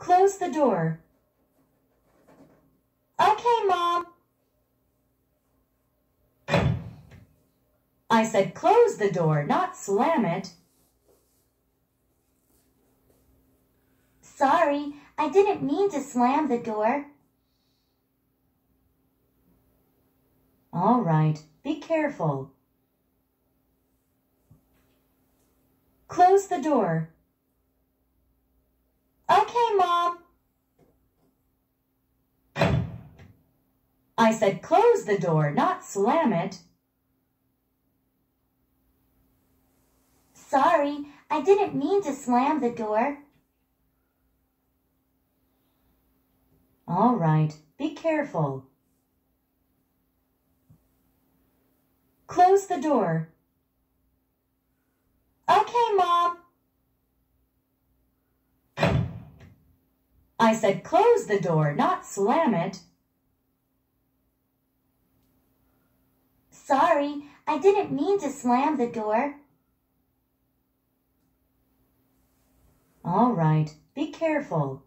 Close the door. Okay, Mom. I said close the door, not slam it. Sorry, I didn't mean to slam the door. All right, be careful. Close the door. Okay, Mom. I said close the door, not slam it. Sorry, I didn't mean to slam the door. All right, be careful. Close the door. Okay, Mom. I said close the door, not slam it. Sorry, I didn't mean to slam the door. All right, be careful.